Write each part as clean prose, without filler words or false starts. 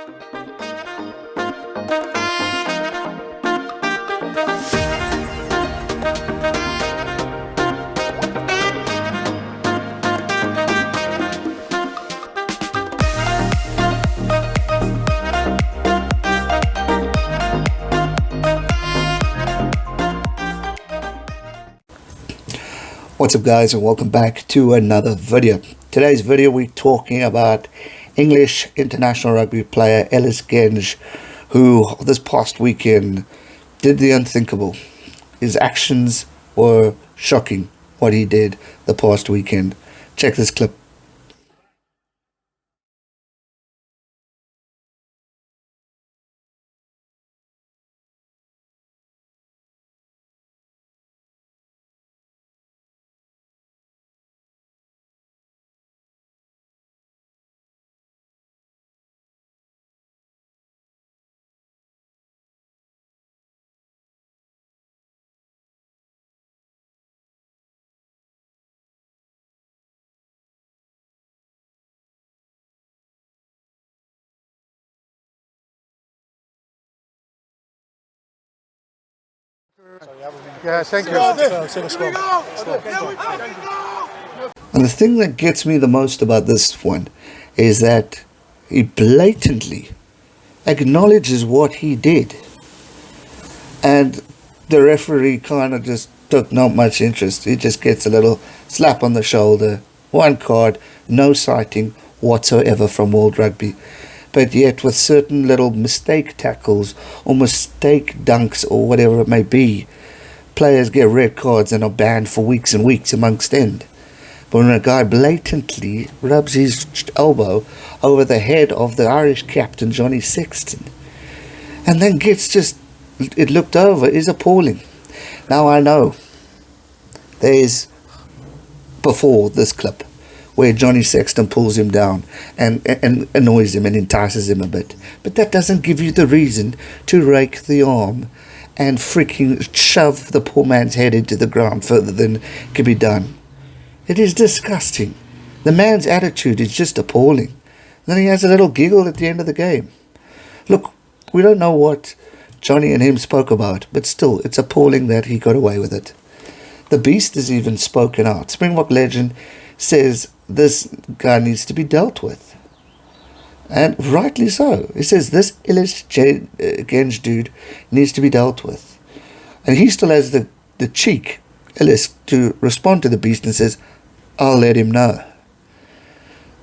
What's up guys, and welcome back to another video. Today's video we're talking about English international rugby player Ellis Genge, who this past weekend did the unthinkable. His actions were shocking, what he did the past weekend. Check this clip. Yeah, thank you. And the thing that gets me the most about this one is that he blatantly acknowledges what he did, and the referee kind of just took not much interest. He just gets a little slap on the shoulder, one card, no citing whatsoever from World Rugby. But yet with certain little mistake tackles or mistake dunks or whatever it may be, players get red cards and are banned for weeks and weeks amongst end. But when a guy blatantly rubs his elbow over the head of the Irish captain Johnny Sexton and then gets just it looked over, is appalling. Now I know there's before this clip where Johnny Sexton pulls him down and annoys him and entices him a bit. But that doesn't give you the reason to rake the arm and freaking shove the poor man's head into the ground further than can be done. It is disgusting. The man's attitude is just appalling. Then he has a little giggle at the end of the game. Look, we don't know what Johnny and him spoke about, but still, it's appalling that he got away with it. The Beast has even spoken out. Springbok legend says this guy needs to be dealt with, and rightly so. He says this Ellis Genge dude needs to be dealt with, and he still has the cheek, Ellis, to respond to the Beast and says, I'll let him know.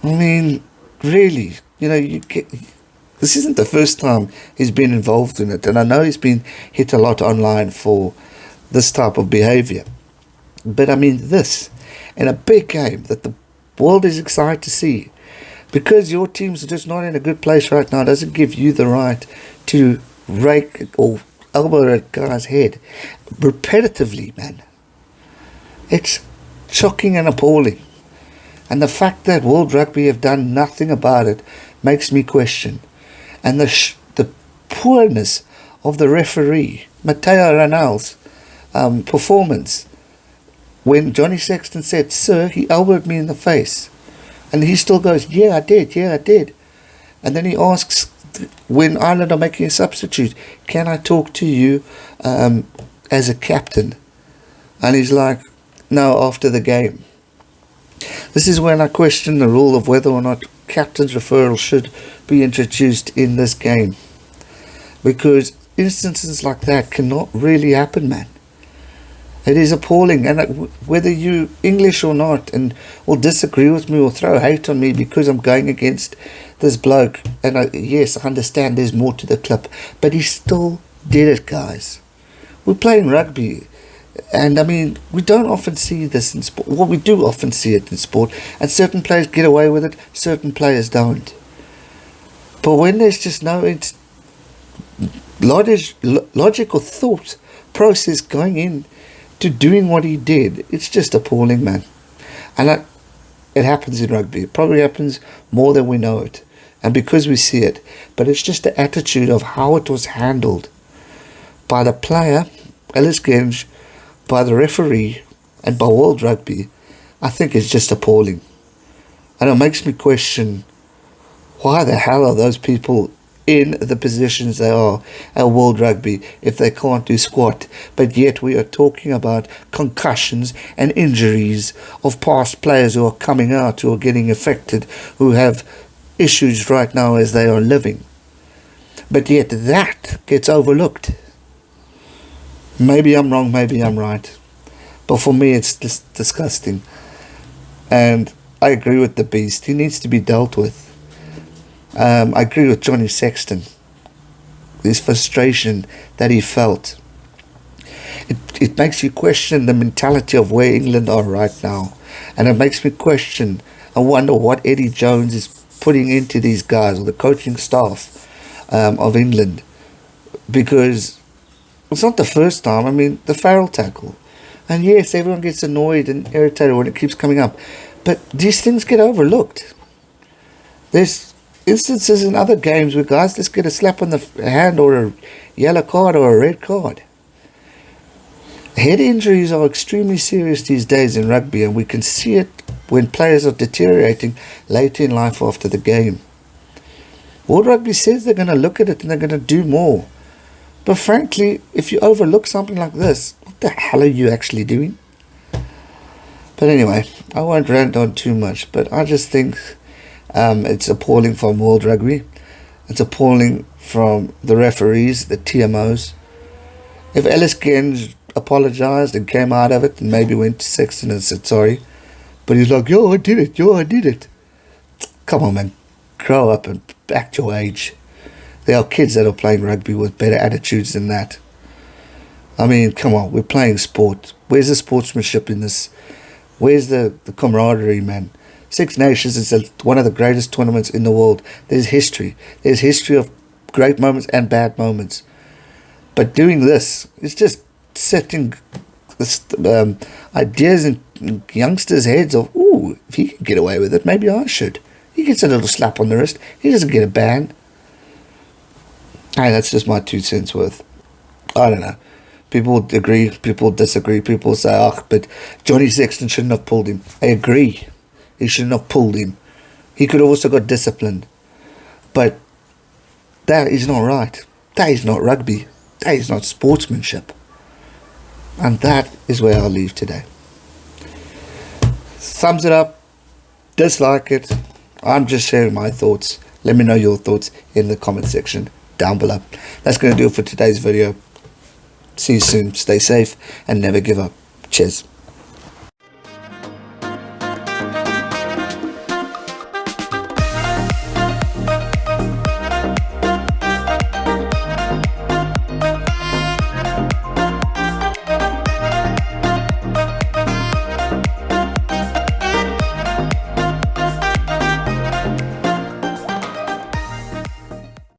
I mean, really, you know, this isn't the first time he's been involved in it, and I know he's been hit a lot online for this type of behavior, but I mean this in a big game that the world is excited to see, because your team's just not in a good place right now, doesn't give you the right to rake or elbow a guy's head repetitively, man. It's shocking and appalling, and the fact that World Rugby have done nothing about it makes me question. And the poorness of the referee Mtawarira's performance, when Johnny Sexton said, sir, he elbowed me in the face. And he still goes, yeah, I did. And then he asks, when Ireland are making a substitute, can I talk to you as a captain? And he's like, no, after the game. This is when I question the rule of whether or not captain's referral should be introduced in this game. Because instances like that cannot really happen, man. It is appalling, and whether you English or not and will disagree with me or throw hate on me because I'm going against this bloke, and yes, I understand there's more to the clip, but he still did it, guys. We're playing rugby, and I mean, we don't often see this in sport. Well, we do often see it in sport, and certain players get away with it, certain players don't. But when there's just no logical thought process going in to doing what he did, it's just appalling, man. And it happens in rugby. It probably happens more than we know it, and because we see it. But it's just the attitude of how it was handled by the player, Ellis Genge, by the referee, and by World Rugby. I think it's just appalling, and it makes me question, why the hell are those people in the positions they are at World Rugby if they can't do squat. But yet we are talking about concussions and injuries of past players who are coming out, who are getting affected, who have issues right now as they are living. But yet that gets overlooked. Maybe I'm wrong, maybe I'm right. But for me it's just disgusting. And I agree with the Beast. He needs to be dealt with. I agree with Johnny Sexton. This frustration that he felt. It makes you question the mentality of where England are right now. And it makes me question and wonder what Eddie Jones is putting into these guys, or the coaching staff of England. Because it's not the first time. I mean, the Farrell tackle. And yes, everyone gets annoyed and irritated when it keeps coming up. But these things get overlooked. There's instances in other games where guys just get a slap on the hand, or a yellow card, or a red card. Head injuries are extremely serious these days in rugby, and we can see it when players are deteriorating later in life after the game. World Rugby says they're going to look at it and they're going to do more. But frankly, if you overlook something like this, what the hell are you actually doing? But anyway, I won't rant on too much, but I just think it's appalling from World Rugby. It's appalling from the referees, the TMOs. If Ellis Genge apologised and came out of it and maybe went to Sexton and said sorry, but he's like, yo, I did it. Come on, man. Grow up and act your age. There are kids that are playing rugby with better attitudes than that. I mean, come on, we're playing sport. Where's the sportsmanship in this? Where's the camaraderie, man? Six Nations is one of the greatest tournaments in the world. There's history. There's history of great moments and bad moments. But doing this is just setting this, ideas in youngsters' heads of, ooh, if he can get away with it, maybe I should. He gets a little slap on the wrist. He doesn't get a ban. Hey, that's just my 2 cents worth. I don't know. People agree, people disagree. People say, oh, but Johnny Sexton shouldn't have pulled him. I agree. He shouldn't have pulled him. He could have also got disciplined. But that is not right. That is not rugby. That is not sportsmanship. And that is where I'll leave today. Thumbs it up. Dislike it. I'm just sharing my thoughts. Let me know your thoughts in the comment section down below. That's going to do it for today's video. See you soon. Stay safe and never give up. Cheers.